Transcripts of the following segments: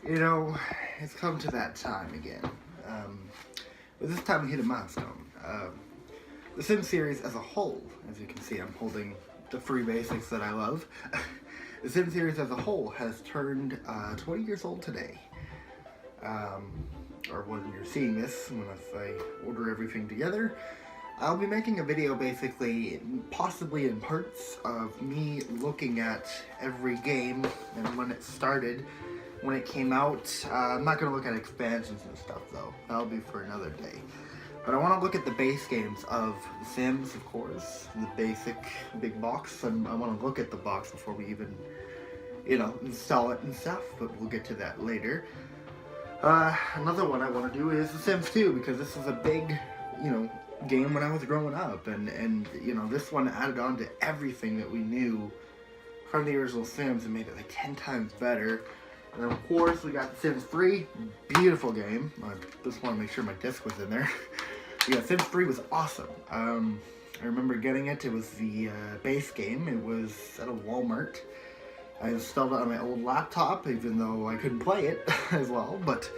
You know, it's come to that time again. But this time we hit a milestone. The Sims series as a whole, as you can see, I'm holding the free basics that I love. The Sims series as a whole has turned 20 years old today. Or when you're seeing this, when I order everything together, I'll be making a video basically, possibly in parts, of me looking at every game and when it started, when it came out. I'm not going to look at expansions and stuff though, that'll be for another day. But I want to look at the base games of The Sims, of course, the basic big box, and I want to look at the box before we even, install it and stuff, but we'll get to that later. Another one I want to do is The Sims 2, because this was a big, game when I was growing up, and this one added on to everything that we knew from the original Sims and made it like 10 times better. And then of course we got The Sims 3, beautiful game. I just want to make sure my disc was in there. Yeah, Sims 3 was awesome. I remember getting it. It was the base game. It was at a Walmart. I installed it on my old laptop, even though I couldn't play it as well, but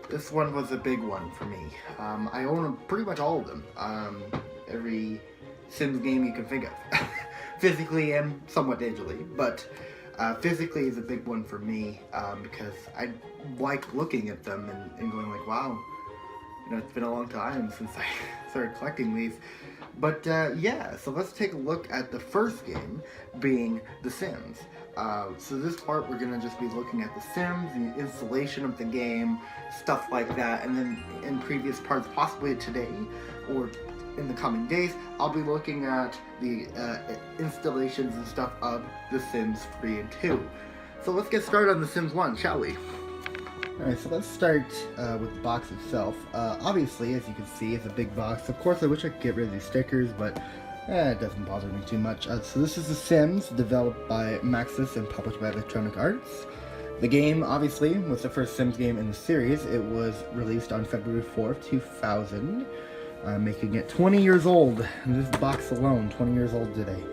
this one was a big one for me. I own pretty much all of them. Every Sims game you can think of. Physically and somewhat digitally, but physically is a big one for me, because I like looking at them and going like, wow, it's been a long time since I started collecting these. But yeah, so let's take a look at the first game, being The Sims. So this part we're going to just be looking at The Sims, the installation of the game, stuff like that, and then in previous parts, possibly today, or in the coming days, I'll be looking at the installations and stuff of The Sims 3 and 2. So let's get started on The Sims 1, shall we? Alright, so let's start with the box itself. Obviously, as you can see, it's a big box. Of course, I wish I could get rid of these stickers, but it doesn't bother me too much. So this is The Sims, developed by Maxis and published by Electronic Arts. The game, obviously, was the first Sims game in the series. It was released on February 4th, 2000, making it 20 years old. And this box alone, 20 years old today.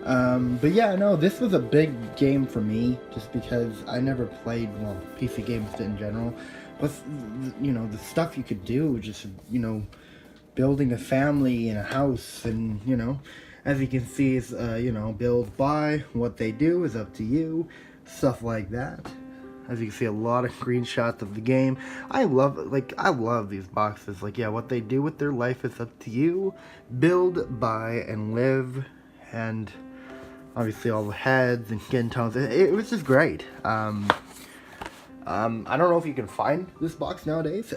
But yeah, no, this was a big game for me, just because I never played, well, PC games in general. But, the stuff you could do, just, building a family in a house, and, as you can see, is, build by, what they do is up to you, stuff like that. As you can see, a lot of screenshots of the game. I love these boxes. Like, yeah, what they do with their life is up to you. Build, buy, and live, and obviously all the heads and skin tones. It was just great. I don't know if you can find this box nowadays.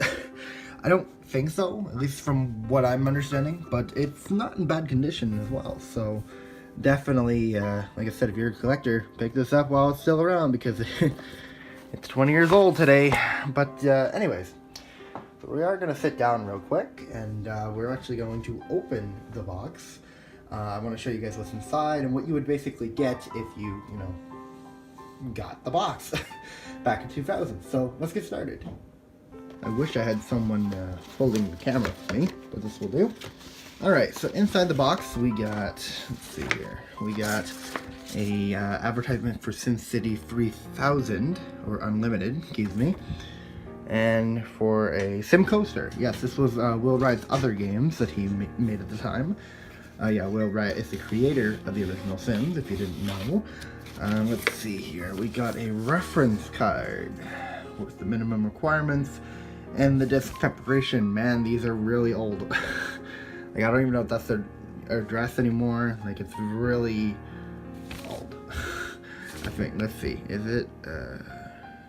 I don't think so, at least from what I'm understanding, but it's not in bad condition as well. So definitely, like I said, if you're a collector, pick this up while it's still around, because it's 20 years old today. But anyways, so we are going to sit down real quick, and we're actually going to open the box. I want to show you guys what's inside and what you would basically get if you, got the box back in 2000. So let's get started. I wish I had someone holding the camera for me, but this will do. Alright, so inside the box we got, let's see here, we got a advertisement for SimCity 3000, or Unlimited, excuse me, and for a Sim Coaster. Yes, this was Will Wright's other games that he made at the time. Yeah, Will Wright is the creator of the original Sims, if you didn't know. Let's see here, we got a reference card with the minimum requirements and the disc preparation. Man, these are really old. Like, I don't even know if that's their address anymore. Like, it's really old. I think, let's see, is it,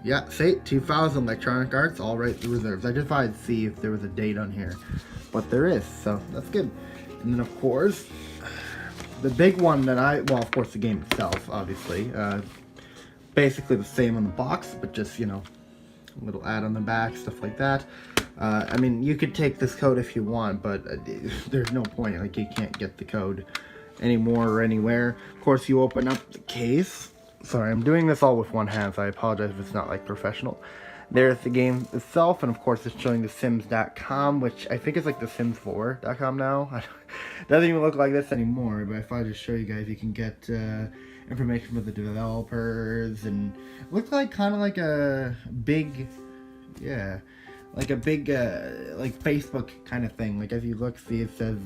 yeah, say 2000 Electronic Arts, all right, the reserves. I just wanted to see if there was a date on here, but there is, so that's good. And then of course, the big one that well, of course the game itself, obviously, basically the same on the box, but just, a little ad on the back, stuff like that. I mean, you could take this code if you want, but there's no point, like, you can't get the code anymore or anywhere. Of course, you open up the case. Sorry, I'm doing this all with one hand, so I apologize if it's not, like, professional. There's the game itself, and of course it's showing the Sims.com, which I think is like the Sims4.com now. It doesn't even look like this anymore, but if I just show you guys, you can get information from the developers, and it looks like kind of like a big, yeah, like a big like Facebook kind of thing. Like as you look, see it says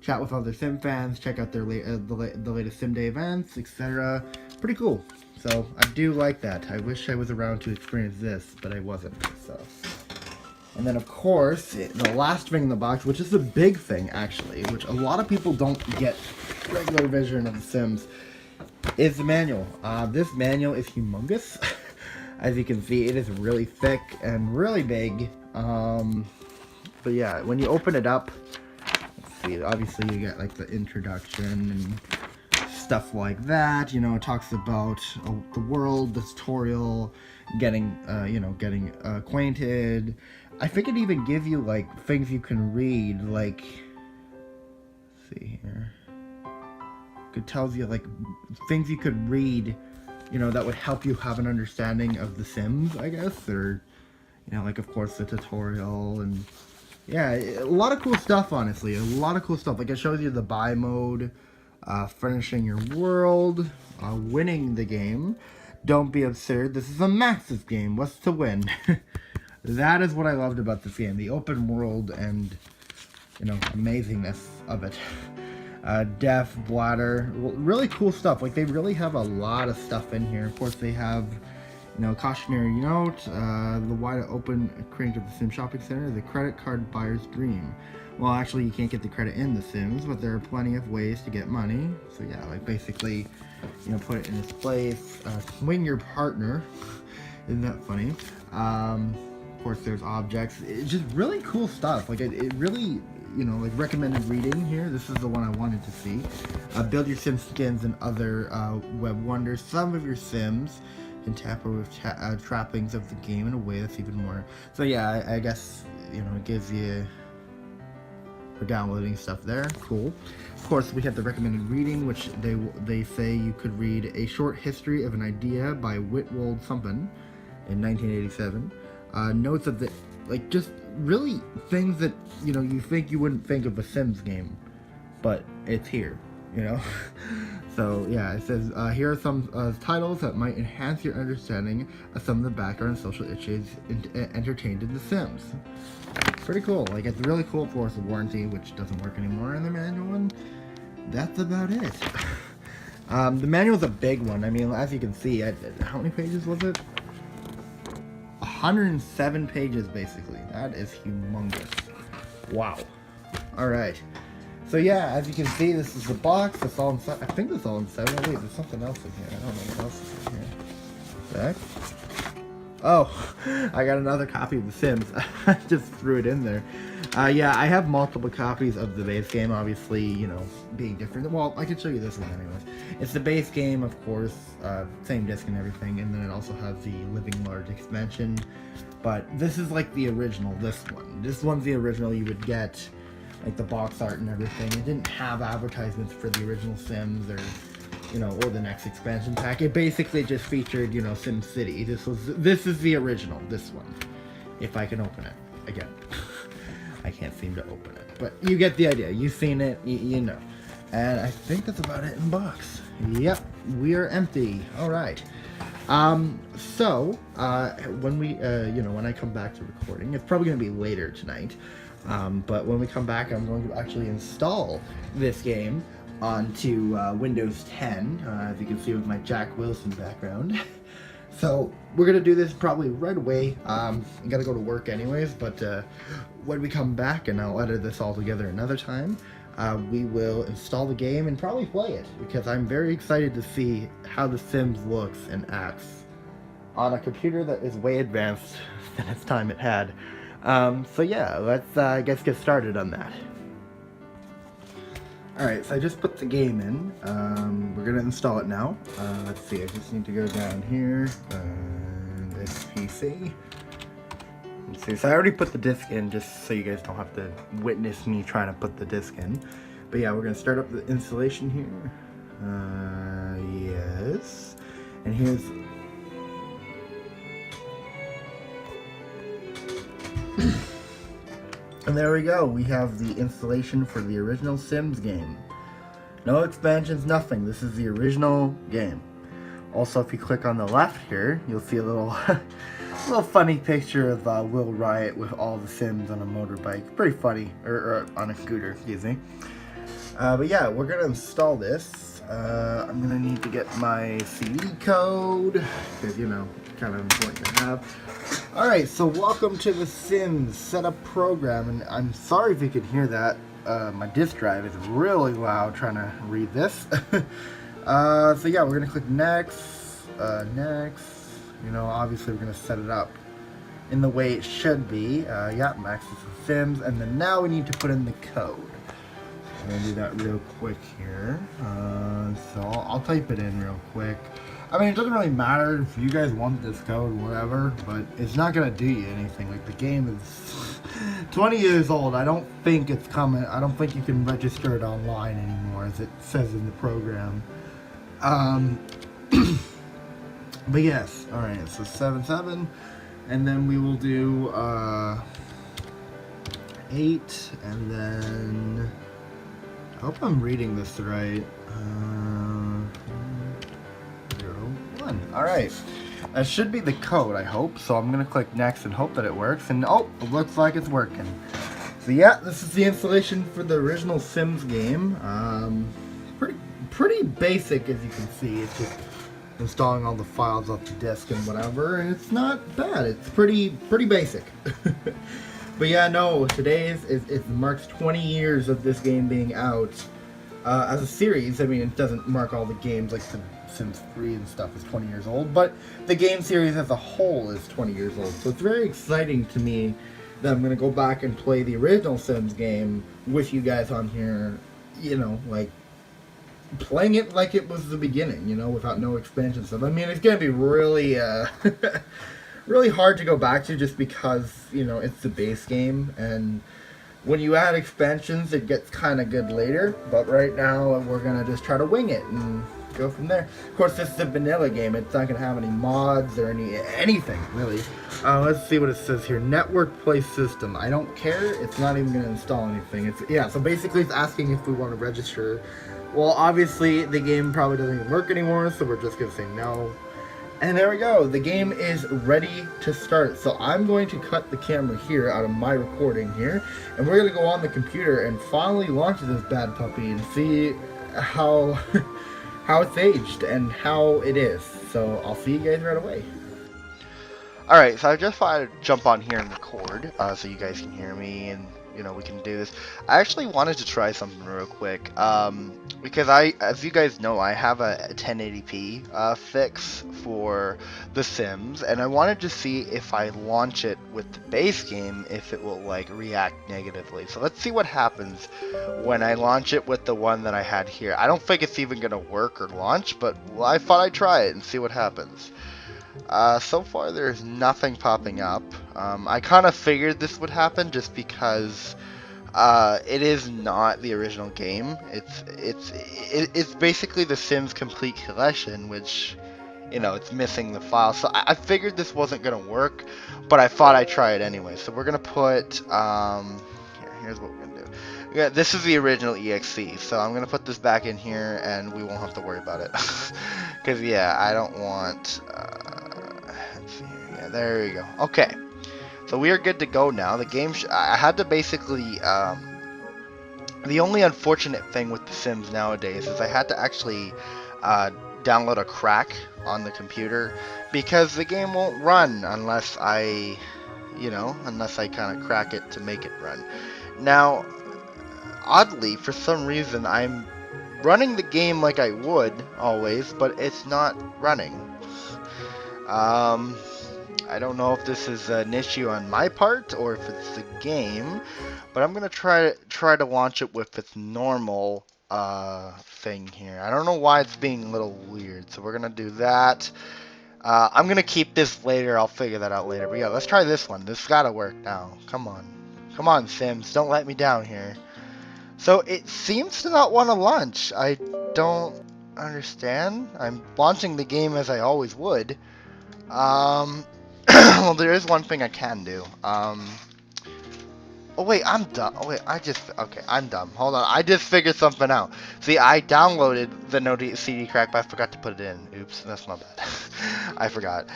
chat with other Sim fans, check out their the latest Sim Day events, etc. Pretty cool. So I do like that. I wish I was around to experience this, but I wasn't. So, and then of course the last thing in the box, which is the big thing actually, which a lot of people don't get regular vision of The Sims, is the manual. This manual is humongous. As you can see, it is really thick and really big. But yeah, when you open it up, let's see. Obviously, you get like the introduction and stuff like that. You know, it talks about the world, the tutorial, getting getting acquainted. I think it even gives you like things you can read, like, let's see here. It tells you like things you could read, you know, that would help you have an understanding of The Sims, I guess, or, you know, like of course the tutorial, and yeah, a lot of cool stuff, honestly, a lot of cool stuff. Like it shows you the buy mode, finishing your world, winning the game. Don't be absurd, this is a Maxis game, what's to win? That is what I loved about this game, the open world and, you know, amazingness of it. Deaf, bladder, really cool stuff. Like they really have a lot of stuff in here. Of course they have, you know, cautionary note, the wide open crate of the Sim Shopping Center, the credit card buyer's dream. Well, actually you can't get the credit in The Sims, but there are plenty of ways to get money. So yeah, like basically, you know, put it in its place, swing your partner. Isn't that funny? Of course there's objects. It's just really cool stuff. Like it really, you know, like recommended reading here. This is the one I wanted to see. Build your Sim skins and other web wonders. Some of your Sims can tamper with trappings of the game in a way that's even more. So yeah, I guess, you know, it gives you for downloading stuff there. Cool. Of course, we have the recommended reading, which they say you could read A Short History of an Idea by Whitwold Thumpin in 1987. Notes of the, like, just really things that, you know, you think you wouldn't think of a Sims game, but it's here, you know. So yeah, it says here are some titles that might enhance your understanding of some of the background and social issues entertained in The Sims. Pretty cool. Like it's really cool. Of course, the warranty, which doesn't work anymore in the manual, and that's about it. The manual's a big one. I mean, as you can see, how many pages was it? 107 pages, basically. That is humongous. Wow. Alright. So yeah, as you can see, this is the box. It's all inside. I think it's all inside. Oh wait, there's something else in here. I don't know what else is in here. Back. Oh, I got another copy of The Sims. I just threw it in there. Yeah, I have multiple copies of the base game, obviously, you know, being different. Well, I can show you this one anyways. It's the base game, of course, same disc and everything, and then it also has the Living Large expansion. But this is like the original, this one. This one's the original. You would get, like, the box art and everything. It didn't have advertisements for the original Sims or, you know, or the next expansion pack. It basically just featured, you know, Sim City. This is the original, this one. If I can open it. Again. I can't seem to open it. But you get the idea. You've seen it, you know. And I think that's about it in box. Yep, we are empty. Alright. So, when we, you know, when I come back to recording, it's probably going to be later tonight. But when we come back, I'm going to actually install this game onto Windows 10, as you can see with my Jack Wilson background. So we're gonna do this probably right away. I gotta go to work anyways, but when we come back, and I'll edit this all together another time, we will install the game and probably play it, because I'm very excited to see how The Sims looks and acts on a computer that is way advanced than its time it had. So yeah, let's I guess get started on that. Alright, so I just put the game in. We're gonna install it now. Let's see, I just need to go down here. This PC. Let's see, so I already put the disc in just so you guys don't have to witness me trying to put the disc in. But yeah, we're gonna start up the installation here. Yes. And here's... And there we go. We have the installation for the original Sims game. No expansions, nothing. This is the original game. Also, if you click on the left here, you'll see a little, little funny picture of Will Riot with all the Sims on a motorbike. Pretty funny, or on a scooter, excuse me. But yeah, we're gonna install this. I'm gonna need to get my CD code, because you know, kind of important to have. Alright, so welcome to the Sims setup program, and I'm sorry if you could hear that. My disk drive is really loud trying to read this. So yeah, we're gonna click next, next. You know, obviously we're gonna set it up in the way it should be. Yeah, Max is the Sims, and then now we need to put in the code. I'm gonna do that real quick here. So I'll type it in real quick. I mean, it doesn't really matter if you guys want this code, whatever, but it's not gonna do you anything. Like, the game is 20 years old. I don't think it's coming. I don't think you can register it online anymore, as it says in the program. But yes, alright, so 7, and then we will do 8, and then I hope I'm reading this right. 0, 1. Alright. That should be the code, I hope. So I'm gonna click next and hope that it works. And oh, it looks like it's working. So yeah, this is the installation for the original Sims game. Pretty basic, as you can see. It's just installing all the files off the disk and whatever, and it's not bad. It's pretty basic. But yeah, no, today it marks 20 years of this game being out as a series. I mean, it doesn't mark all the games, like the Sims 3 and stuff is 20 years old, but the game series as a whole is 20 years old. So it's very exciting to me that I'm going to go back and play the original Sims game with you guys on here, you know, like, playing it like it was the beginning, you know, without no expansion stuff. I mean, it's going to be really, really hard to go back to just because, you know, it's the base game, and when you add expansions, it gets kind of good later, but right now, we're going to just try to wing it and go from there. Of course, this is a vanilla game. It's not going to have any mods or anything, really. Let's see what it says here. Network Play System. I don't care. It's not even going to install anything. Yeah, so basically it's asking if we want to register. Well, obviously, the game probably doesn't even work anymore, so we're just going to say no. And there we go. The game is ready to start. So I'm going to cut the camera here out of my recording here, and we're going to go on the computer and finally launch this bad puppy and see how how it's aged and how it is. So I'll see you guys right away. Alright, so I just thought I'd jump on here and record so you guys can hear me and, you know, we can do this. I actually wanted to try something real quick because as you guys know, I have a 1080p fix for The Sims, and I wanted to see if I launch it with the base game, if it will, like, react negatively. So let's see what happens when I launch it with the one that I had here. I don't think it's even going to work or launch, but well, I thought I'd try it and see what happens. So far there's nothing popping up. I kind of figured this would happen just because it is not the original game. It's basically the Sims Complete Collection, which, you know, it's missing the file. So I figured this wasn't gonna work, but I thought I'd try it anyway. So we're gonna put here's what we're gonna do. Yeah, this is the original EXE, so I'm gonna put this back in here, and we won't have to worry about it. Because yeah, I don't want. Let's see here. Yeah, there you go. Okay, so we are good to go now. The game. I had to basically. The only unfortunate thing with The Sims nowadays is I had to actually download a crack on the computer because the game won't run unless I, unless I kind of crack it to make it run. Now, oddly, for some reason, I'm running the game like I would always, but it's not running. I don't know if this is an issue on my part or if it's the game, but I'm gonna try to launch it with its normal thing here. I don't know why it's being a little weird, so we're gonna do that. I'm gonna keep this later. I'll figure that out later. But yeah, let's try this one. This gotta work now. Come on, Sims. Don't let me down here. So it seems to not want to launch. I don't understand. I'm launching the game as I always would. Well, there is one thing I can do. Oh wait, I'm dumb. Oh wait, okay, I'm dumb. Hold on, I just figured something out. See, I downloaded the no CD crack, but I forgot to put it in. Oops, that's my bad. I forgot.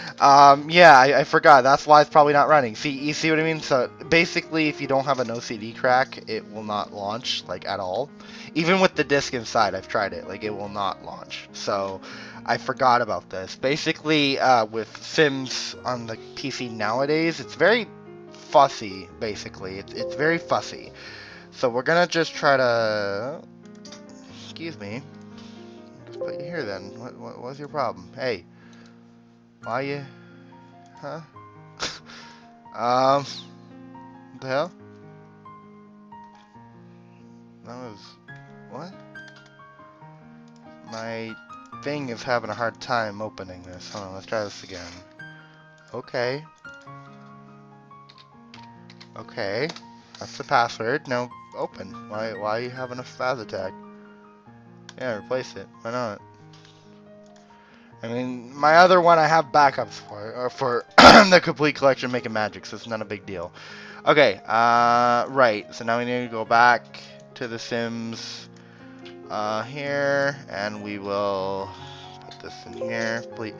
Yeah, I forgot. That's why it's probably not running. See, you see what I mean? So basically, if you don't have a no CD crack, it will not launch like at all. Even with the disc inside, I've tried it. Like it will not launch. So I forgot about this. Basically, with Sims on the PC nowadays, it's very fussy, basically. It's very fussy. So we're gonna just try to... Excuse me. Just put you here then. What's your problem? Hey. Why you... Huh? What the hell? That was... What? My thing is having a hard time opening this. Hold on, let's try this again. Okay. Okay. That's the password. Now open. Why are you having a spaz attack? Yeah, replace it. Why not? I mean, my other one I have backups for the complete collection making magic, so it's not a big deal. Okay, right. So now we need to go back to the Sims here, and we will put this in here. Please.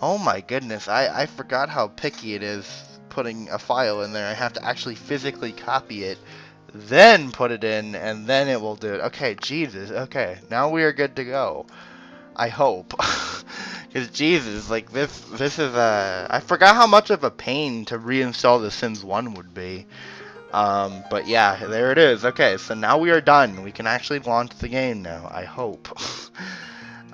Oh my goodness, I forgot how picky it is putting a file in there. I have to actually physically copy it, then put it in, and then it will do it. Okay, Jesus. Okay, now we are good to go. I hope. Because Jesus, like this is I forgot how much of a pain to reinstall The Sims 1 would be. But yeah, there it is. Okay, so now we are done. We can actually launch the game now. I hope.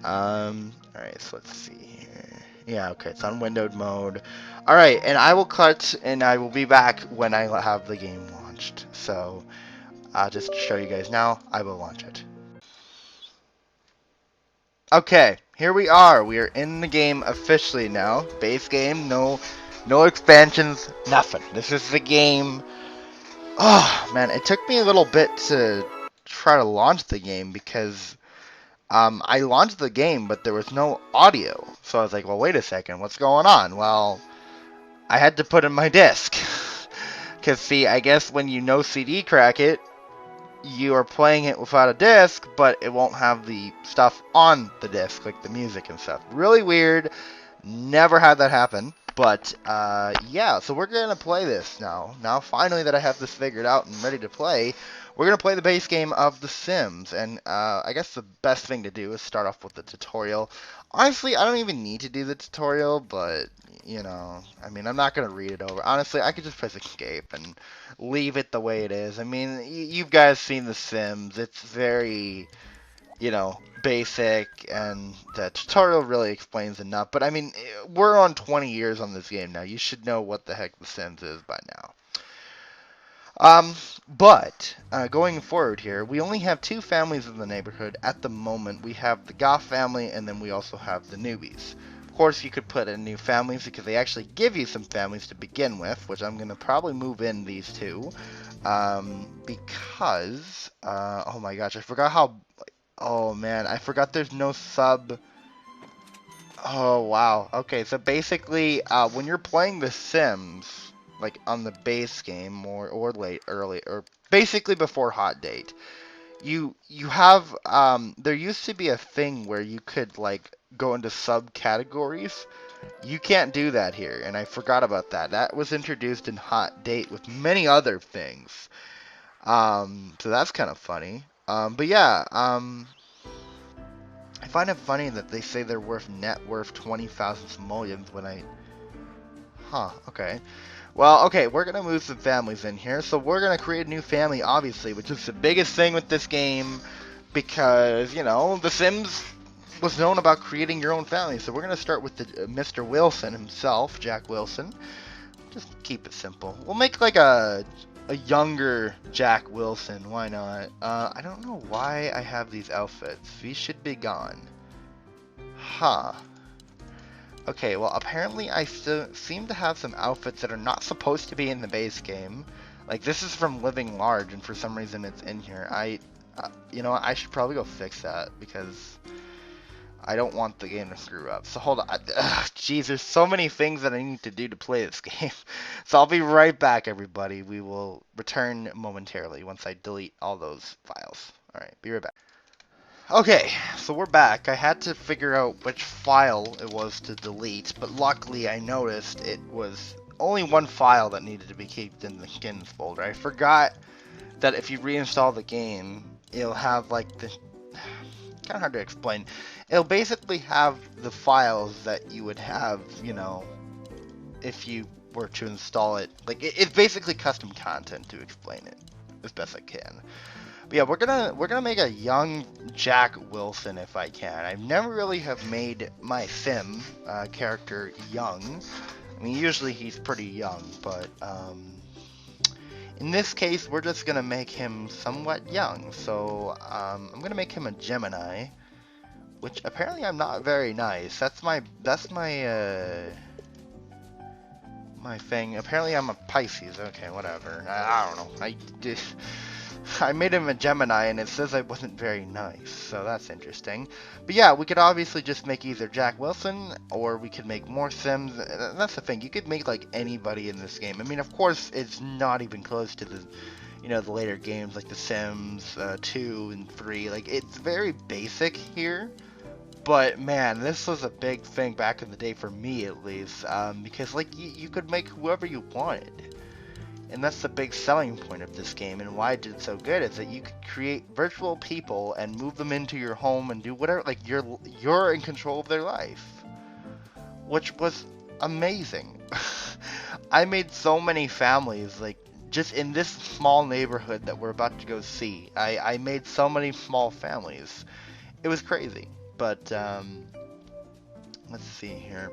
Alright, so let's see here. Yeah, okay, it's on windowed mode. Alright, and I will cut, and I will be back when I have the game launched. So, I'll just show you guys now. I will launch it. Okay, here we are. We are in the game officially now. Base game, no expansions, nothing. This is the game. Oh, man, it took me a little bit to try to launch the game because I launched the game, but there was no audio. So I was like, well, wait a second, what's going on? Well, I had to put in my disc. Because, see, I guess when you no CD crack it, you are playing it without a disc, but it won't have the stuff on the disc, like the music and stuff. Really weird. Never had that happen. But, yeah, so we're going to play this now. Now, finally that I have this figured out and ready to play, we're going to play the base game of The Sims. And, I guess the best thing to do is start off with the tutorial. Honestly, I don't even need to do the tutorial, but, you know, I mean, I'm not going to read it over. Honestly, I could just press escape and leave it the way it is. I mean, you guys seen The Sims. It's very, you know, basic, and the tutorial really explains enough. But I mean, we're on 20 years on this game now. You should know what the heck The Sims is by now. But going forward here, we only have two families in the neighborhood at the moment. We have the Goth family, and then we also have the newbies. Of course, you could put in new families because they actually give you some families to begin with, which I'm going to probably move in these two. Because, oh my gosh, I forgot how, oh man, I forgot there's no sub. Oh wow, okay, so basically, when you're playing The Sims, like on the base game or late, early, or basically before Hot Date, you have, there used to be a thing where you could like go into subcategories. You can't do that here, and I forgot about that. That was introduced in Hot Date with many other things. So that's kind of funny. But yeah, I find it funny that they say they're net worth 20,000 simoleons when I... Huh, okay. Well, okay, we're going to move some families in here. So we're going to create a new family, obviously, which is the biggest thing with this game. Because, you know, The Sims was known about creating your own family. So we're going to start with the Mr. Wilson himself, Jack Wilson. Just keep it simple. We'll make like a younger Jack Wilson. Why not? I don't know why I have these outfits. These should be gone. Huh. Okay, well, apparently I still seem to have some outfits that are not supposed to be in the base game. Like, this is from Living Large, and for some reason it's in here. You know what, I should probably go fix that, because I don't want the game to screw up. So hold on. Jeez, there's so many things that I need to do to play this game. So I'll be right back, everybody. We will return momentarily once I delete all those files. Alright, be right back. Okay, so we're back. I had to figure out which file it was to delete, but luckily I noticed it was only one file that needed to be kept in the skins folder. I forgot that if you reinstall the game, it'll have like the kind of hard to explain. It'll basically have the files that you would have, you know, if you were to install it. Like it's basically custom content to explain it as best I can. But yeah, we're gonna make a young Jack Wilson if I can. I've never really have made my Sim character young. I mean, usually he's pretty young, but in this case, we're just gonna make him somewhat young. So I'm gonna make him a Gemini, which apparently I'm not very nice. That's my my thing. Apparently I'm a Pisces. Okay, whatever. I don't know. I made him a Gemini and it says I wasn't very nice, so that's interesting. But yeah, we could obviously just make either Jack Wilson or we could make more Sims. That's the thing. You could make like anybody in this game. I mean, of course, it's not even close to the, you know, the later games like The Sims 2 and 3. Like it's very basic here. But man, this was a big thing back in the day for me at least, because like you could make whoever you wanted. And that's the big selling point of this game and why it did so good is that you could create virtual people and move them into your home and do whatever, like you're in control of their life. Which was amazing. I made so many families, like just in this small neighborhood that we're about to go see. I made so many small families. It was crazy. But let's see here.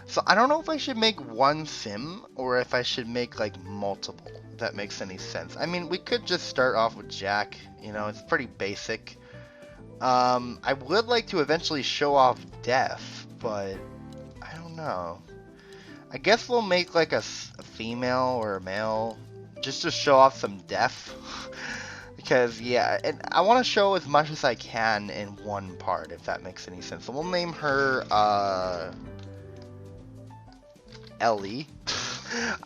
So I don't know if I should make one sim or if I should make like multiple, if that makes any sense. I mean, we could just start off with Jack, you know, it's pretty basic. I would like to eventually show off Death, but I don't know. I guess we'll make like a female or a male just to show off some Death. Because, yeah, and I want to show as much as I can in one part, if that makes any sense. So we'll name her, Ellie.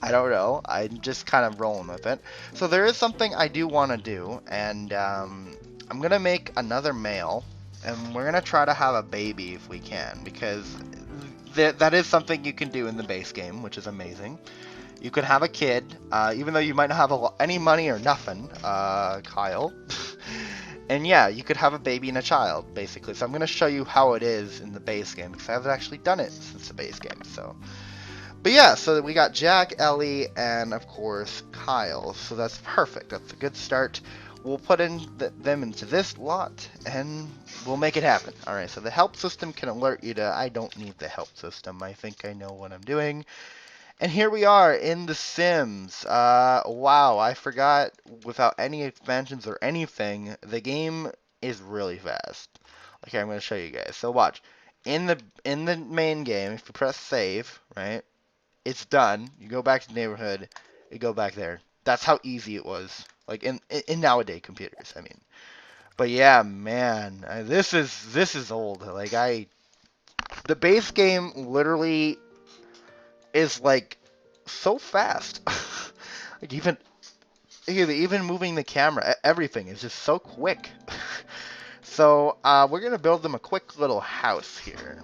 I don't know. I'm just kind of rolling with it. So there is something I do want to do, and I'm going to make another male, and we're going to try to have a baby if we can, because that is something you can do in the base game, which is amazing. You could have a kid, even though you might not have any money or nothing, Kyle. And yeah, you could have a baby and a child, basically. So I'm going to show you how it is in the base game, because I haven't actually done it since the base game, so... But yeah, so we got Jack, Ellie, and of course Kyle. So that's perfect. That's a good start. We'll put in them into this lot, and we'll make it happen. Alright, so the help system can alert you to... I don't need the help system. I think I know what I'm doing. And here we are in The Sims. Wow, I forgot, without any expansions or anything, the game is really fast. Okay, I'm going to show you guys. So watch. In the main game, if you press save, right? It's done. You go back to the neighborhood. You go back there. That's how easy it was. Like in nowadays computers, I mean. But yeah, man, this is old. Like the base game literally is like so fast. Like even moving the camera, everything is just so quick. So we're gonna build them a quick little house here.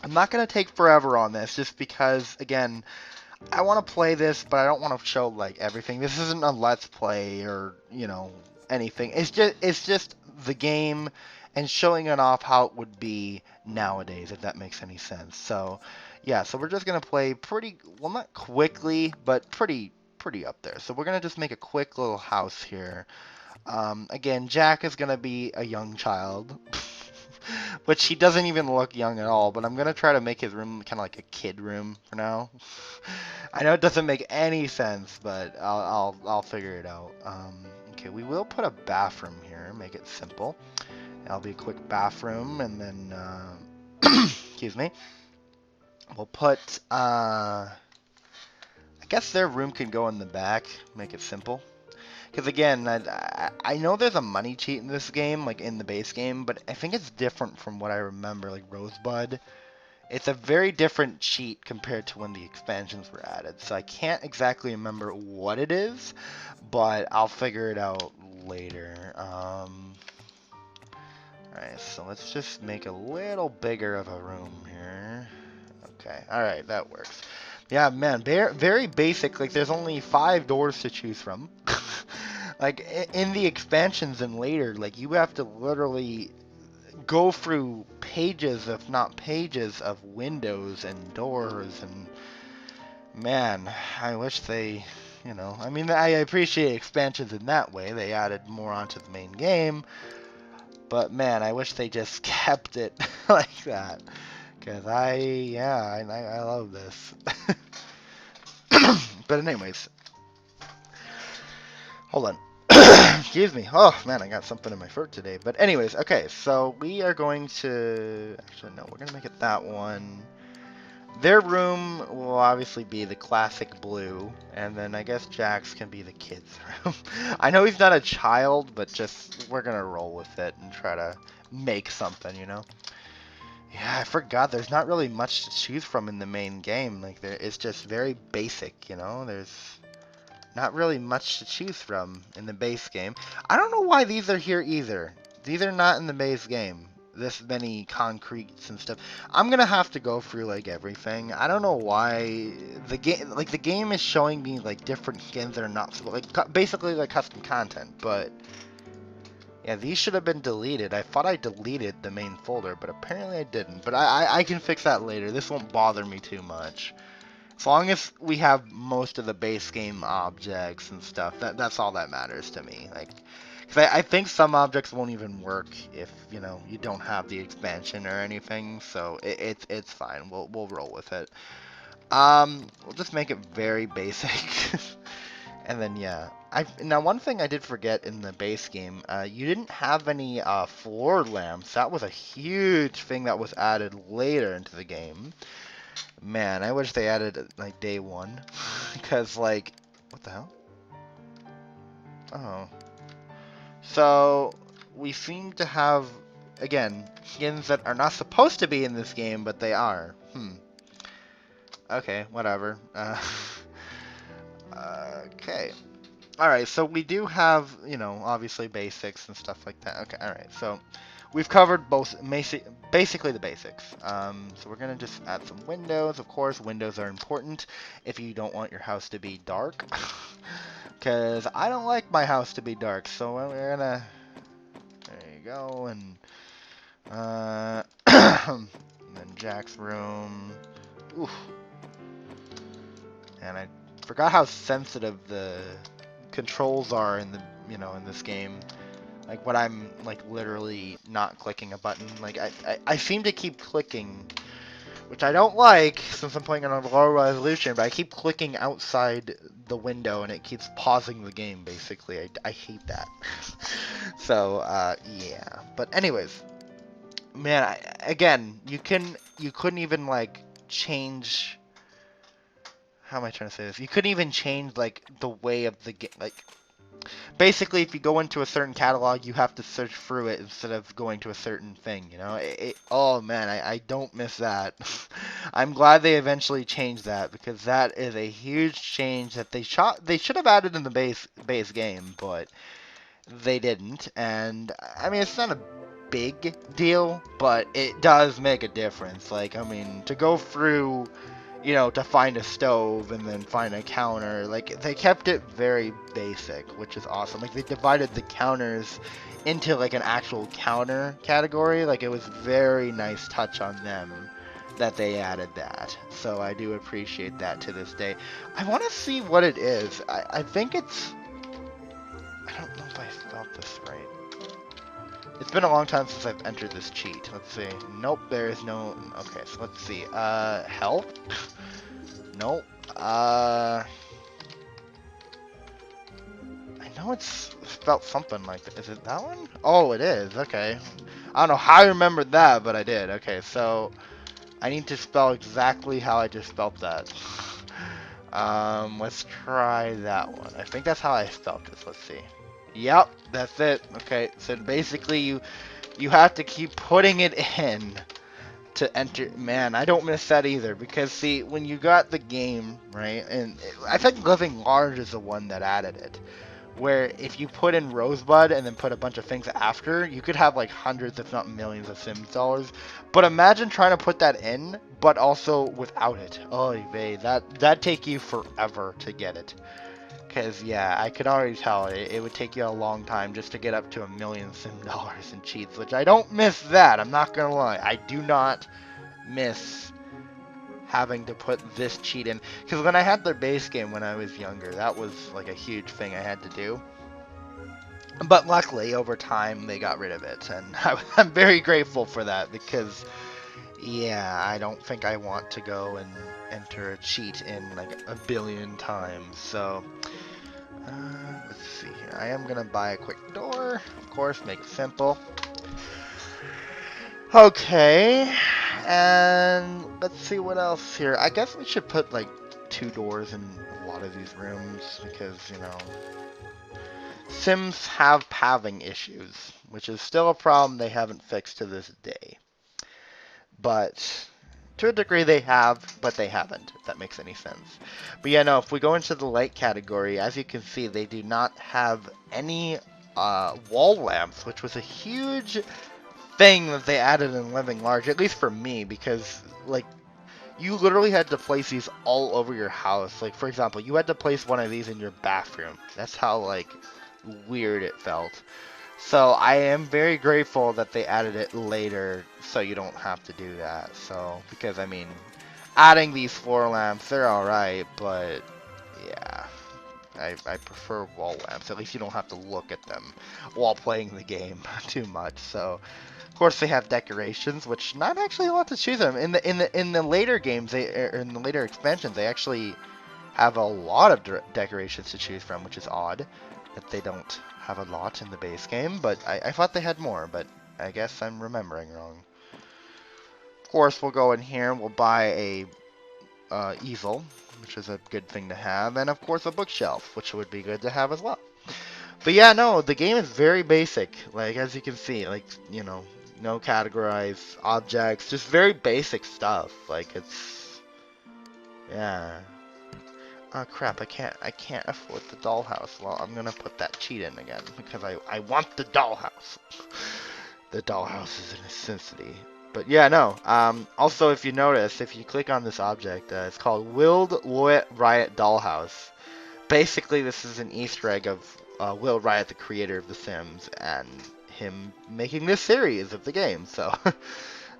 I'm not going to take forever on this just because, again, I want to play this, but I don't want to show, like, everything. This isn't a Let's Play or, you know, anything. It's just the game and showing it off how it would be nowadays, if that makes any sense. So, yeah, so we're just going to play pretty, well, not quickly, but pretty up there. So we're going to just make a quick little house here. Again, Jack is going to be a young child. Which he doesn't even look young at all, but I'm going to try to make his room kind of like a kid room for now. I know it doesn't make any sense, but I'll figure it out. Okay, we will put a bathroom here, make it simple. That'll be a quick bathroom, and then, excuse me. We'll put, I guess their room can go in the back, make it simple. Because again, I know there's a money cheat in this game, like in the base game, but I think it's different from what I remember, like Rosebud. It's a very different cheat compared to when the expansions were added, so I can't exactly remember what it is, but I'll figure it out later. Alright, so let's just make a little bigger of a room here. Okay, alright, that works. Yeah, man, very basic. Like, there's only 5 doors to choose from. Like, in the expansions and later, like, you have to literally go through pages, if not pages, of windows and doors. And, man, I wish they, you know, I mean, I appreciate expansions in that way. They added more onto the main game. But, man, I wish they just kept it like that. Because I love this. But anyways, hold on. Excuse me. Oh man, I got something in my throat today. But anyways, okay, so we are going to, actually no, we're gonna make it that one. Their room will obviously be the classic blue, and then I guess Jack's can be the kid's room. I know he's not a child, but just we're gonna roll with it and try to make something, you know. Yeah, I forgot. There's not really much to choose from in the main game. Like, it's just very basic, you know? There's not really much to choose from in the base game. I don't know why these are here either. These are not in the base game. This many concretes and stuff. I'm gonna have to go through, like, everything. I don't know why the game, like, the game is showing me, like, different skins that are not, like, basically, like, custom content, but... yeah, these should have been deleted. I thought I deleted the main folder, but apparently I didn't. But I can fix that later. This won't bother me too much. As long as we have most of the base game objects and stuff, that's all that matters to me. Like, cause I think some objects won't even work if, you know, you don't have the expansion or anything. So it's fine. We'll roll with it. We'll just make it very basic. And then, yeah. Now, one thing I did forget in the base game, you didn't have any floor lamps. That was a huge thing that was added later into the game. Man, I wish they added it, like, day one. Because, like, what the hell? Oh. So, we seem to have, again, skins that are not supposed to be in this game, but they are. Okay, whatever. Okay. Alright, so we do have, you know, obviously basics and stuff like that. Okay, alright, so we've covered both basically the basics. So we're going to just add some windows. Of course, windows are important if you don't want your house to be dark. Because I don't like my house to be dark, so we're going to... there you go, and... and then Jack's room. Oof. And I forgot how sensitive the controls are in the, you know, in this game. Like, when I'm, like, literally not clicking a button. Like, I seem to keep clicking, which I don't like since I'm playing on a low resolution, but I keep clicking outside the window and it keeps pausing the game, basically. I hate that. So, yeah. But anyways, man, again, you couldn't even, like, change... how am I trying to say this? You couldn't even change, like, the way of the game. Like, basically, if you go into a certain catalog, you have to search through it instead of going to a certain thing, you know? Oh, man, I don't miss that. I'm glad they eventually changed that, because that is a huge change that they should have added in the base game, but they didn't. And, I mean, it's not a big deal, but it does make a difference. Like, I mean, to go through... you know, to find a stove and then find a counter. Like, they kept it very basic, which is awesome. Like, they divided the counters into, like, an actual counter category. Like, it was very nice touch on them that they added that. So I do appreciate that to this day. I want to see what it is. I think it's... I don't know if I spelled this right. It's been a long time since I've entered this cheat. Let's see. Nope, there is no... okay, so let's see. Health? Nope. I know it's spelled something like that. Is it that one? Oh, it is. Okay. I don't know how I remembered that, but I did. Okay, so... I need to spell exactly how I just spelled that. Let's try that one. I think that's how I spelled this. Let's see. Yep, that's it. Okay, so basically you have to keep putting it in to enter. Man, I don't miss that either, because see, when you got the game, right, and I think Living Large is the one that added it, where if you put in Rosebud and then put a bunch of things after, you could have like hundreds if not millions of Sims dollars. But imagine trying to put that in but also without it. Oh vey, that'd take you forever to get it. Because yeah, I could already tell it would take you a long time just to get up to 1,000,000 Sim dollars in cheats, which I don't miss that. I'm not gonna lie, I do not miss having to put this cheat in, because when I had their base game when I was younger, that was like a huge thing I had to do. But luckily, over time, they got rid of it, and I'm very grateful for that, because yeah, I don't think I want to go and enter a cheat in like a billion times. So let's see here. I am gonna buy a quick door, of course, make it simple. Okay, and let's see what else here. I guess we should put like 2 doors in a lot of these rooms, because, you know, Sims have pathing issues, which is still a problem they haven't fixed to this day. But to a degree they have, but they haven't, if that makes any sense. But yeah, no, if we go into the light category, as you can see, they do not have any wall lamps, which was a huge thing that they added in Living Large, at least for me, because like you literally had to place these all over your house. Like, for example, you had to place one of these in your bathroom. That's how like weird it felt. So I am very grateful that they added it later, so you don't have to do that. So, because I mean, adding these floor lamps, they're alright, but yeah, I prefer wall lamps. At least you don't have to look at them while playing the game too much. So, of course, they have decorations, which not actually a lot to choose from. In the later games, in the later expansions, they actually have a lot of decorations to choose from, which is odd that they don't have a lot in the base game. But I thought they had more, but I guess I'm remembering wrong. Of course, we'll go in here and we'll buy a easel, which is a good thing to have, and of course a bookshelf, which would be good to have as well. But yeah, no, the game is very basic. Like, as you can see, like, you know, no categorized objects, just very basic stuff. Like, it's, yeah. Oh crap, I can't afford the dollhouse. Well, I'm gonna put that cheat in again, because I want the dollhouse. The dollhouse is a necessity. But yeah, no, also if you notice, if you click on this object, it's called Willed Riot Dollhouse. Basically, this is an Easter egg of Will Riot, the creator of The Sims, and him making this series of the game, so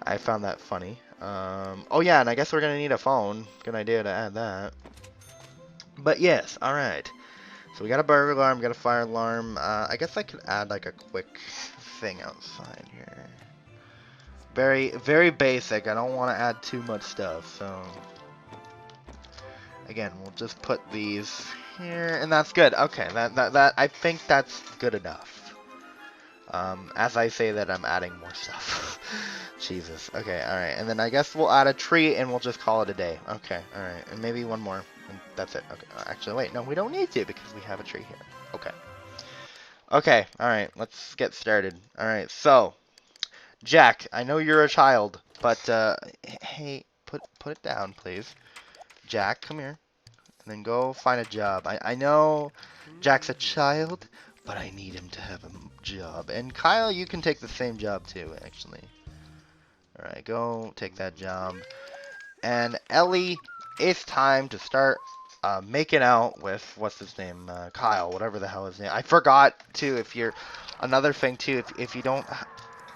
I found that funny. Oh yeah, and I guess we're gonna need a phone. Good idea to add that. But yes, alright. So we got a burglar alarm, got a fire alarm. I guess I could add like a quick thing outside here. Very, very basic. I don't want to add too much stuff, so again, we'll just put these here, and that's good. Okay, that I think that's good enough. As I say that, I'm adding more stuff. Jesus. Okay, alright. And then I guess we'll add a tree, and we'll just call it a day. Okay, alright. And maybe one more. And that's it. Okay. Actually, wait. No, we don't need to, because we have a tree here. Okay. Okay, alright. Let's get started. Alright, so Jack, I know you're a child, but, hey, put it down, please. Jack, come here. And then go find a job. I know Jack's a child, but I need him to have a job. And Kyle, you can take the same job too, actually. Alright, go take that job. And Ellie, it's time to start making out with, what's his name, Kyle, whatever the hell his name. I forgot, too, if you're, another thing, too, if you don't,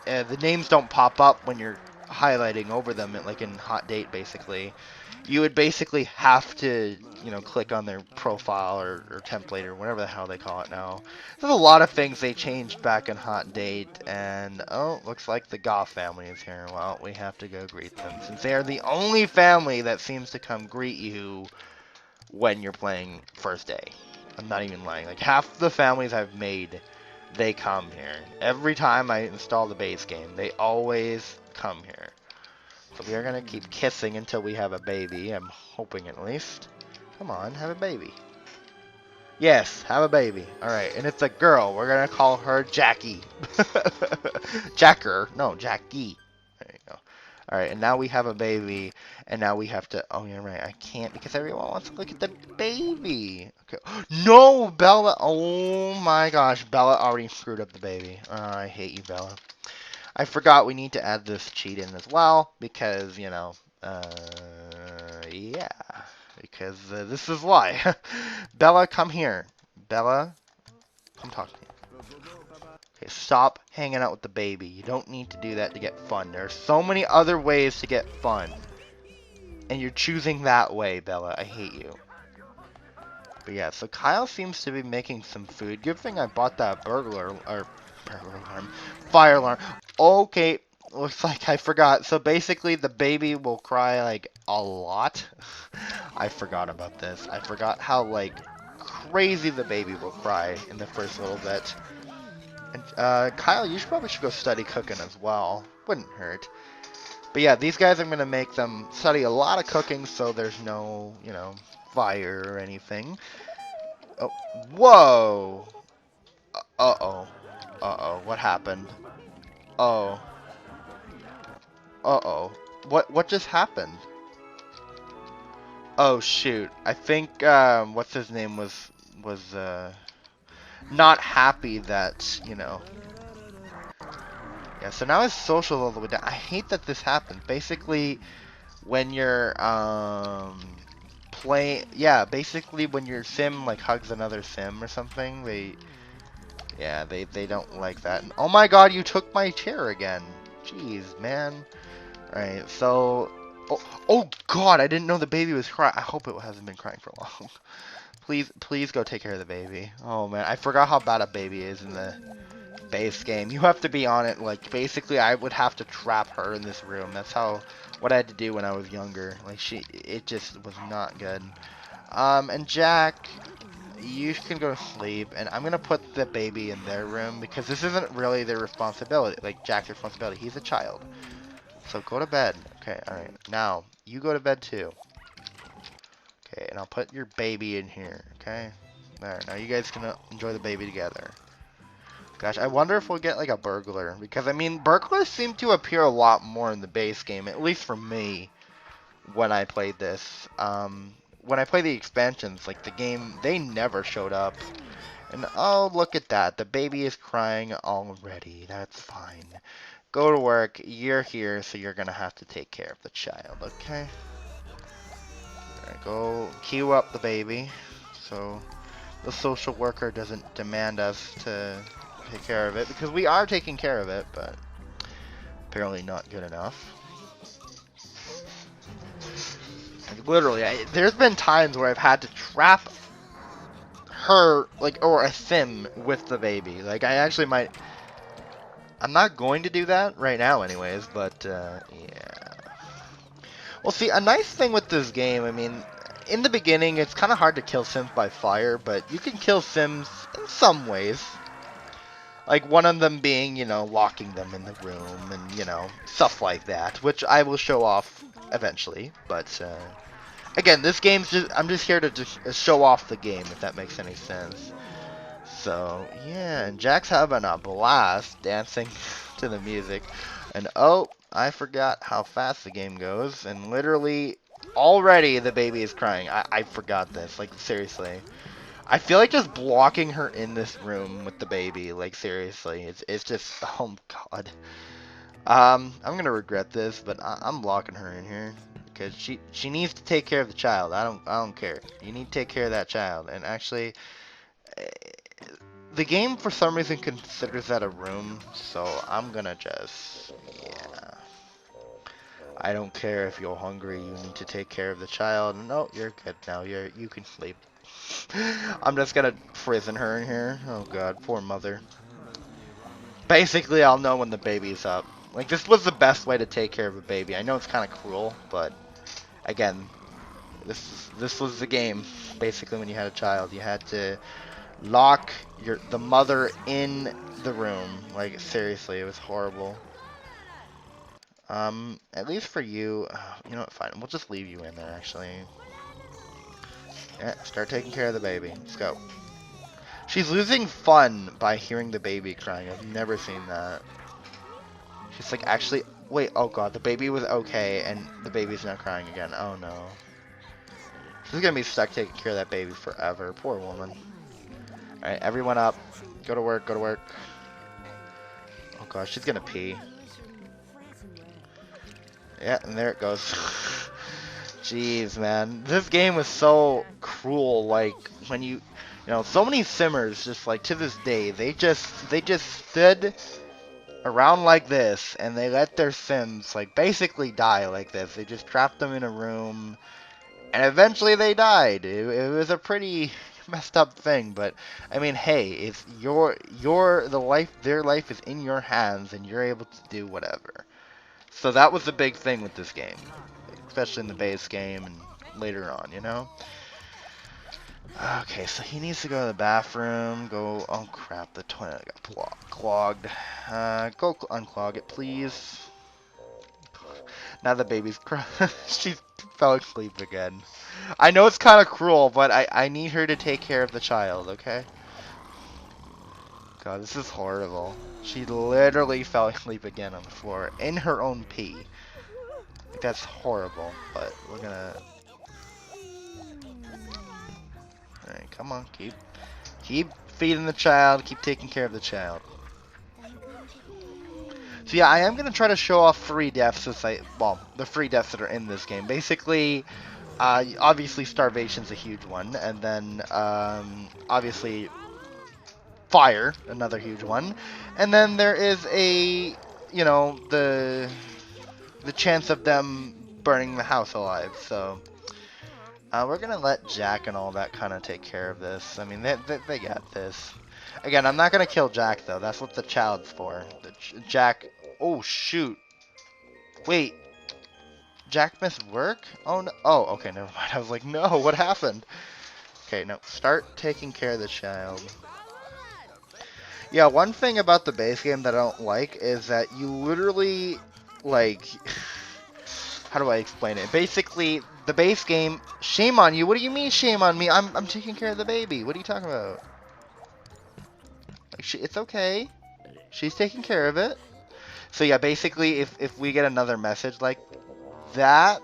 the names don't pop up when you're highlighting over them, like in Hot Date, basically. You would basically have to, you know, click on their profile or template or whatever the hell they call it now. There's a lot of things they changed back in Hot Date, and oh, looks like the Goff family is here. Well, we have to go greet them, since they are the only family that seems to come greet you when you're playing first day. I'm not even lying. Like, half the families I've made, they come here. Every time I install the base game, they always come here. So we are going to keep kissing until we have a baby, I'm hoping at least. Come on, have a baby. Yes, have a baby. Alright, and it's a girl. We're gonna call her Jackie. Jacker. No, Jackie. There you go. Alright, and now we have a baby, and now we have to... Oh, yeah, right. I can't because everyone wants to look at the baby. Okay. No, Bella. Oh, my gosh. Bella already screwed up the baby. I hate you, Bella. I forgot we need to add this cheat in as well because, you know, yeah. Because this is why. Bella, come here. Bella, come talk to me. Okay, stop hanging out with the baby. You don't need to do that to get fun. There are so many other ways to get fun. And you're choosing that way, Bella. I hate you. But yeah, so Kyle seems to be making some food. Good thing I bought that burglar alarm, fire alarm. Okay, looks like I forgot. So basically, the baby will cry like a lot. I forgot about this. I forgot how like crazy the baby will cry in the first little bit. And Kyle, you probably should go study cooking as well. Wouldn't hurt. But yeah, these guys, I'm gonna make them study a lot of cooking, so there's no, you know, fire or anything. Oh, whoa! Uh-oh. Uh-oh, what happened? Oh. Uh-oh. What just happened? Oh, shoot. I think, what's his name was, not happy that, you know. Yeah, so now his social all the way down. I hate that this happened. Basically, when you're, yeah, basically when your sim, like, hugs another sim or something, they don't like that. And, oh my god, you took my chair again. Jeez, man. Alright, so... Oh god, I didn't know the baby was crying. I hope it hasn't been crying for long. Please go take care of the baby. Oh man, I forgot how bad a baby is in the base game. You have to be on it, like, basically I would have to trap her in this room. That's what I had to do when I was younger. Like, it just was not good. And Jack, you can go to sleep, and I'm gonna put the baby in their room, because this isn't really their responsibility, like, Jack's responsibility. He's a child. So go to bed. Okay, alright. Now, you go to bed too. Okay, and I'll put your baby in here, okay? There, now you guys can enjoy the baby together. Gosh, I wonder if we'll get like a burglar, because I mean, burglars seem to appear a lot more in the base game, at least for me, when I played this. When I played the expansions, like the game, they never showed up. And oh, look at that, the baby is crying already, that's fine. Go to work, you're here, so you're gonna have to take care of the child, okay? Alright, go queue up the baby, so the social worker doesn't demand us to take care of it, because we are taking care of it, but apparently not good enough. Like, literally, there's been times where I've had to trap her, like, or a sim with the baby. Like, I actually might... I'm not going to do that right now anyways, but, yeah. Well, see, a nice thing with this game, I mean, in the beginning, it's kind of hard to kill sims by fire, but you can kill sims in some ways. Like, one of them being, you know, locking them in the room and, you know, stuff like that, which I will show off eventually, but, again, this game's just, I'm just here to just show off the game, if that makes any sense. So, yeah, and Jack's having a blast dancing to the music. And oh, I forgot how fast the game goes. And literally, already the baby is crying. I forgot this, like, seriously. I feel like just blocking her in this room with the baby, like, seriously. It's just, oh god. I'm gonna regret this, but I'm blocking her in here. Because she needs to take care of the child. I don't care. You need to take care of that child. And actually... the game, for some reason, considers that a room, so I'm gonna just, yeah. I don't care if you're hungry, you need to take care of the child. No, you're good now, you can sleep. I'm just gonna prison her in here. Oh god, poor mother. Basically, I'll know when the baby's up. Like, this was the best way to take care of a baby. I know it's kind of cruel, but, again, this was the game. Basically, when you had a child, you had to lock the mother in the room. Like, seriously, it was horrible. At least for you, you know what, fine, we'll just leave you in there, actually. Yeah, start taking care of the baby. Let's go. She's losing fun by hearing the baby crying. I've never seen that. She's like, actually, wait, oh god, the baby was okay, and the baby's not crying again. Oh no. She's gonna be stuck taking care of that baby forever. Poor woman. Alright, everyone up. Go to work, go to work. Oh god, she's gonna pee. Yeah, and there it goes. Jeez, man. This game was so cruel, like, when you know, so many simmers, just like, to this day, they just stood around like this, and they let their sims, like, basically die like this. They just trapped them in a room, and eventually they died. It was a pretty messed up thing, but, I mean, hey, it's their life is in your hands, and you're able to do whatever. So that was the big thing with this game, especially in the base game and later on, you know? Okay, so he needs to go to the bathroom. Go. Oh crap, the toilet got clogged. Go unclog it, please. Now the baby's crying. She fell asleep again. I know it's kind of cruel, but I need her to take care of the child, okay? God, this is horrible. She literally fell asleep again on the floor in her own pee. Like, that's horrible, but we're gonna... Alright, come on, keep feeding the child, keep taking care of the child. So yeah, I am going to try to show off free deaths the free deaths that are in this game. Basically, obviously starvation's a huge one, and then obviously fire, another huge one. And then there is the chance of them burning the house alive, so... we're gonna let Jack and all that kind of take care of this. I mean, they got this. Again, I'm not gonna kill Jack though. That's what the child's for. Jack. Oh shoot. Wait. Jack missed work? Oh no. Oh, okay. Never mind. I was like, no. What happened? Okay, no. Start taking care of the child. Yeah, one thing about the base game that I don't like is that you literally, like. How do I explain it? Basically, the base game, shame on you. What do you mean shame on me? I'm taking care of the baby. What are you talking about? Like, it's okay. She's taking care of it. So yeah, basically, if we get another message like that,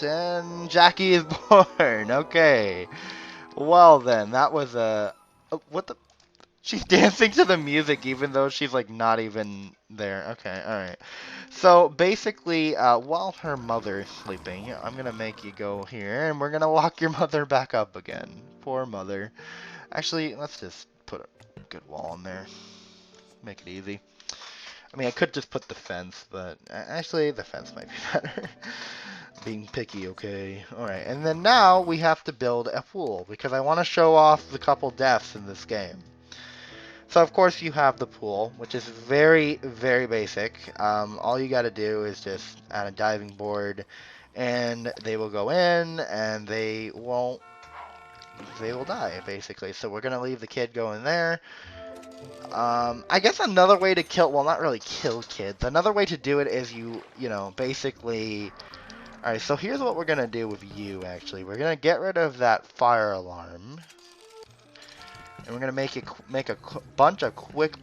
and Jackie is born. Okay. Well then, that was a... Oh, what the... She's dancing to the music even though she's like not even there. Okay, alright. So basically, while her mother is sleeping, I'm gonna make you go here and we're gonna lock your mother back up again. Poor mother. Actually, let's just put a good wall in there. Make it easy. I mean, I could just put the fence, but actually the fence might be better. Being picky, okay. Alright, and then now we have to build a pool because I want to show off the couple deaths in this game. So of course you have the pool, which is very, very basic. All you got to do is just add a diving board, and they will go in, and they will die basically. So we're gonna leave the kid go in there. I guess another way to kill, well, not really kill kids. Another way to do it is you know, basically. All right, so here's what we're gonna do with you. Actually, we're gonna get rid of that fire alarm. And we're gonna make a bunch of quick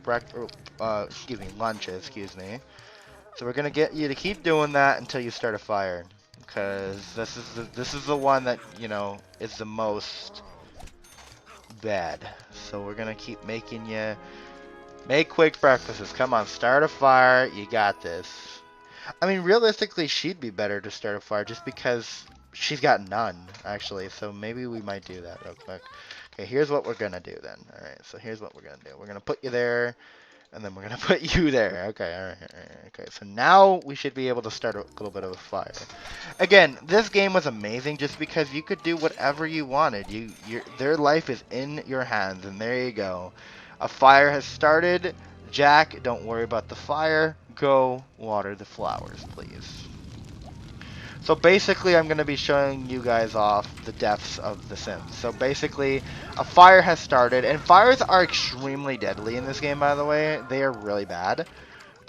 lunches, excuse me. So we're gonna get you to keep doing that until you start a fire, because this is the one that, you know, is the most bad. So we're gonna keep making you make quick breakfasts. Come on, start a fire. You got this. I mean, realistically, she'd be better to start a fire just because she's got none, actually. So maybe we might do that real quick. Okay, here's what we're gonna do then. Alright, so here's what we're gonna do. We're gonna put you there, and then we're gonna put you there. Okay, alright, okay. So now we should be able to start a little bit of a fire. Again, this game was amazing just because you could do whatever you wanted. Their life is in your hands, and there you go. A fire has started. Jack, don't worry about the fire. Go water the flowers, please. So basically, I'm going to be showing you guys off the deaths of the Sims. So basically, a fire has started, and fires are extremely deadly in this game, by the way. They are really bad.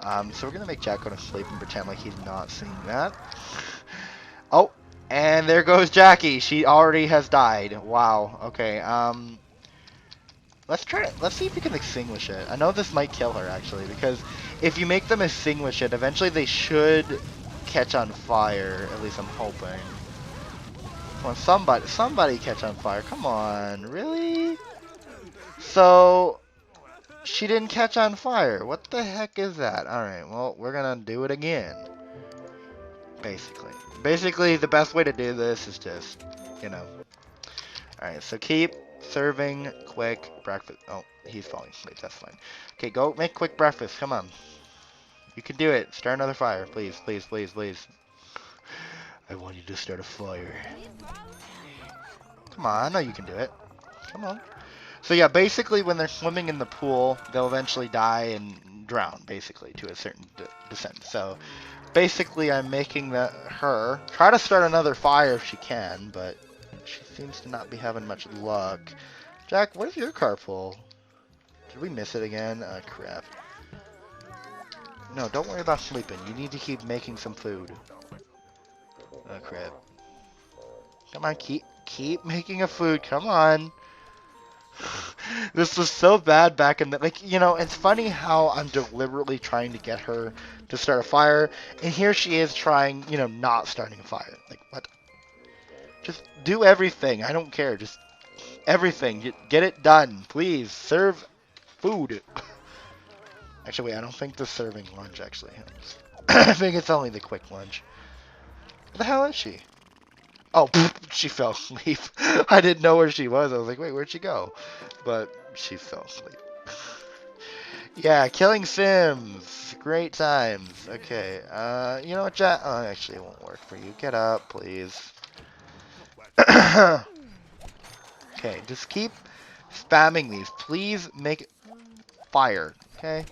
So we're going to make Jack go to sleep and pretend like he's not seeing that. Oh, And there goes Jackie. She already has died. Wow. Okay. Let's try it. Let's see if we can extinguish it. I know this might kill her actually, because if you make them extinguish it, eventually they should catch on fire. At least I'm hoping. Come on, somebody catch on fire. Come on, really? So she didn't catch on fire. What the heck is that? All right. Well, we're gonna do it again. Basically, the best way to do this is just, you know. All right. So keep serving quick breakfast. Oh, he's falling asleep. That's fine. Okay, go make quick breakfast. Come on. You can do it. Start another fire, please, please, please, please. I want you to start a fire. Come on, I know you can do it. Come on. So yeah, basically when they're swimming in the pool, they'll eventually die and drown, basically, to a certain descent. So basically I'm making her try to start another fire if she can, but she seems to not be having much luck. Jack, what is your car full? Did we miss it again? Ah, crap. No, don't worry about sleeping. You need to keep making some food. Oh, crap. Come on, keep making a food. Come on. This was so bad back in the, like, you know, it's funny how I'm deliberately trying to get her to start a fire, and here she is trying, you know, not starting a fire. Like, what? Just do everything. I don't care. Just everything. Get it done. Please. Serve food. Actually, wait, I don't think the serving lunch actually helps. I think it's only the quick lunch. Where the hell is she? Oh, she fell asleep. I didn't know where she was. I was like, wait, where'd she go? But she fell asleep. Yeah, killing Sims. Great times. Okay, you know what, Jack? Oh, actually, it won't work for you. Get up, please. Okay, just keep spamming these. Please make fire, okay?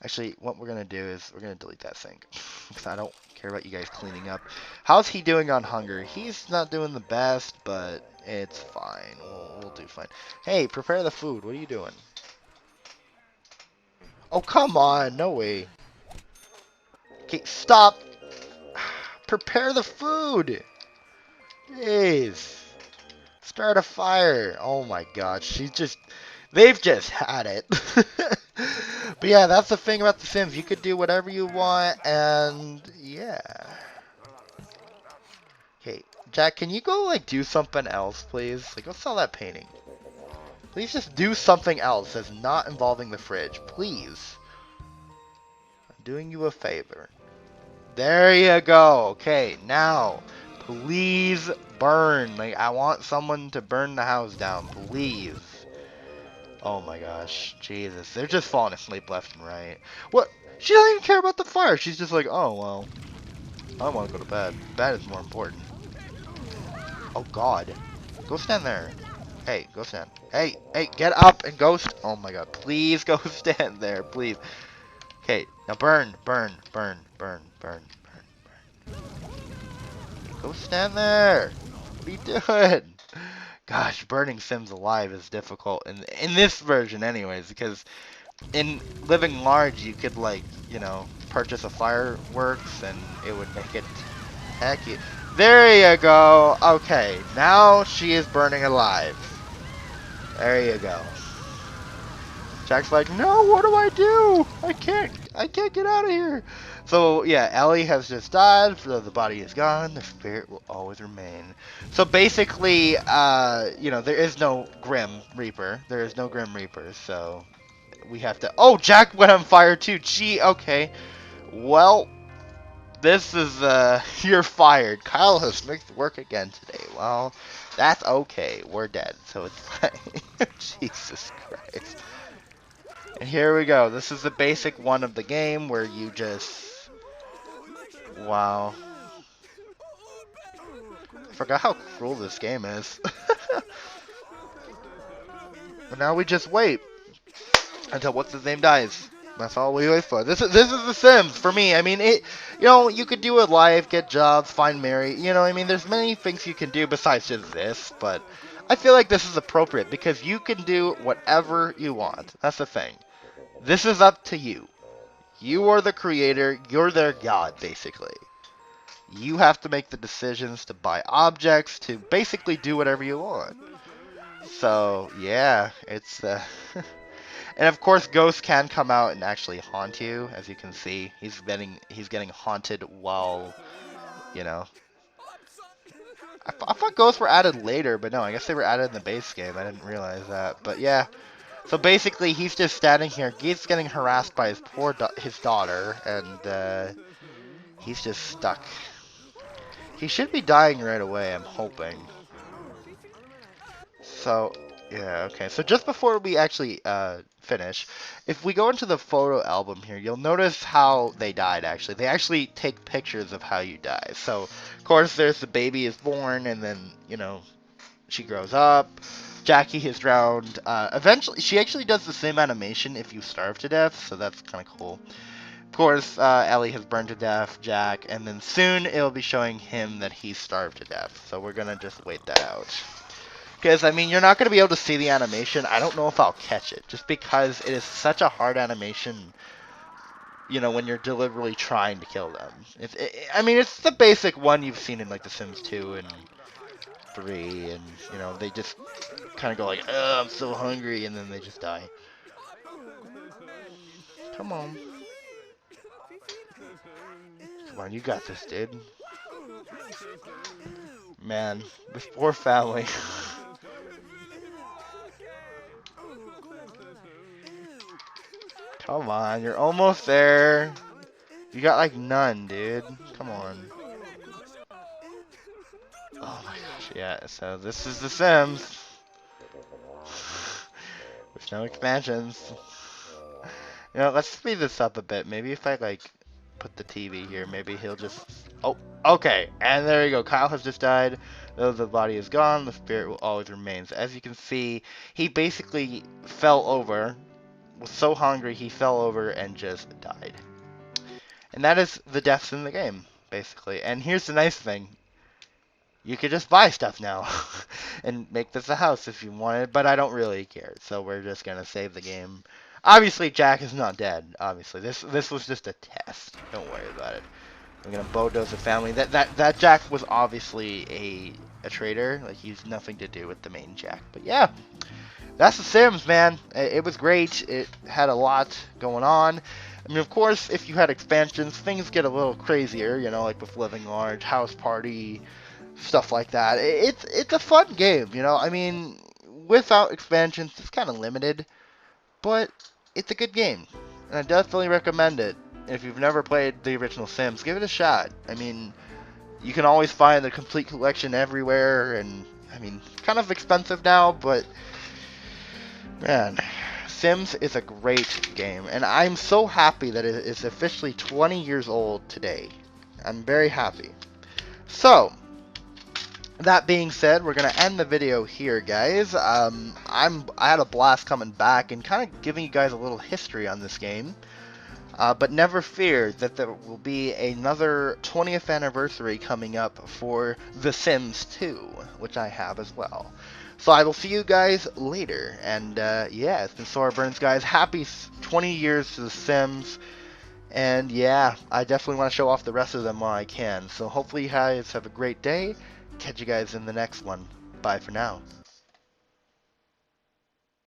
Actually, what we're going to do is we're going to delete that sink. Because I don't care about you guys cleaning up. How's he doing on hunger? He's not doing the best, but it's fine. We'll do fine. Hey, prepare the food. What are you doing? Oh, come on. No way. Okay, stop. Prepare the food. Jeez. Start a fire. Oh my god. They've just had it. But yeah, that's the thing about The Sims. You could do whatever you want, and yeah. Okay, Jack, can you go, like, do something else, please? Like, go sell that painting. Please just do something else that's not involving the fridge. Please. I'm doing you a favor. There you go. Okay, now, please burn. Like, I want someone to burn the house down. Please. Oh my gosh. Jesus. They're just falling asleep left and right. What? She doesn't even care about the fire. She's just like, oh, well. I want to go to bed. Bed is more important. Oh god. Go stand there. Hey, go stand. Hey, get up and go oh my god. Please go stand there, please. Okay, now burn. Go stand there. What are you doing? Gosh, burning Sims alive is difficult in this version anyways, because in Living Large you could, like, you know, purchase a fireworks and it would make it hecky. There you go. Okay, now she is burning alive. There you go. Jack's like, no, what do I do? I can't get out of here. So yeah, Ellie has just died. So the body is gone. The spirit will always remain. So basically, you know, there is no Grim Reaper. There is no Grim Reaper. So we have to. Oh, Jack went on fire too. Gee, okay. Well, this is you're fired. Kyle has missed work again today. Well, that's okay. We're dead, so it's fine. Jesus Christ. And here we go. This is the basic one of the game where you just... Wow. I forgot how cruel this game is. But now we just wait until what's his name dies. That's all we wait for. This is The Sims for me. I mean, it. You know, you could do a life, get jobs, find Mary. You know, I mean, there's many things you can do besides just this. But I feel like this is appropriate because you can do whatever you want. That's the thing. This is up to you. You are the creator. You're their god, basically. You have to make the decisions to buy objects, to basically do whatever you want. So, yeah, it's and of course ghosts can come out and actually haunt you, as you can see. He's getting haunted while, you know. I thought ghosts were added later, but no, I guess they were added in the base game. I didn't realize that. But yeah. So basically, he's just standing here. He's getting harassed by his daughter, and he's just stuck. He should be dying right away, I'm hoping. So, yeah, okay. So just before we actually finish, if we go into the photo album here, you'll notice how they died, actually. They actually take pictures of how you die. So, of course, there's the baby is born, and then, you know, she grows up. Jackie is drowned. Eventually, she actually does the same animation if you starve to death, so that's kind of cool. Of course, Ellie has burned to death, Jack, and then soon it'll be showing him that he's starved to death. So we're gonna just wait that out. Because, I mean, you're not gonna be able to see the animation. I don't know if I'll catch it, just because it is such a hard animation, you know, when you're deliberately trying to kill them. I mean, it's the basic one you've seen in, like, The Sims 2 and 3, and, you know, they just kind of go like, oh, I'm so hungry, and then they just die. Come on. Come on, you got this, dude. Man, this poor family. Come on, you're almost there. You got like none, dude. Come on. Oh my gosh, yeah, so this is The Sims. With no expansions. You know, let's speed this up a bit. Maybe if I, like, put the TV here, maybe he'll just... Oh, okay, and there you go. Kyle has just died. Though the body is gone, the spirit will always remain. So as you can see, he basically fell over, was so hungry he fell over and just died. And that is the deaths in the game, basically. And here's the nice thing. You could just buy stuff now and make this a house if you wanted, but I don't really care. So we're just going to save the game. Obviously, Jack is not dead. Obviously, this was just a test. Don't worry about it. We're gonna bulldoze the family. That Jack was obviously a traitor. Like, he's nothing to do with the main Jack. But yeah, that's The Sims, man. It was great. It had a lot going on. I mean, of course, if you had expansions, things get a little crazier. You know, like with Living Large, House Party, stuff like that. It's a fun game. You know, I mean, without expansions, it's kind of limited. But it's a good game, and I definitely recommend it. If you've never played the original Sims, give it a shot. I mean, you can always find the complete collection everywhere, and I mean, it's kind of expensive now, but man, Sims is a great game, and I'm so happy that it is officially 20 years old today. I'm very happy. So, that being said, we're gonna end the video here, guys. I had a blast coming back and kind of giving you guys a little history on this game. But never fear that there will be another 20th anniversary coming up for The Sims 2, which I have as well. So I will see you guys later. And yeah, it's been Sora Burns, guys. Happy 20 years to The Sims. And yeah, I definitely want to show off the rest of them while I can. So hopefully you guys have a great day. Catch you guys in the next one. Bye for now.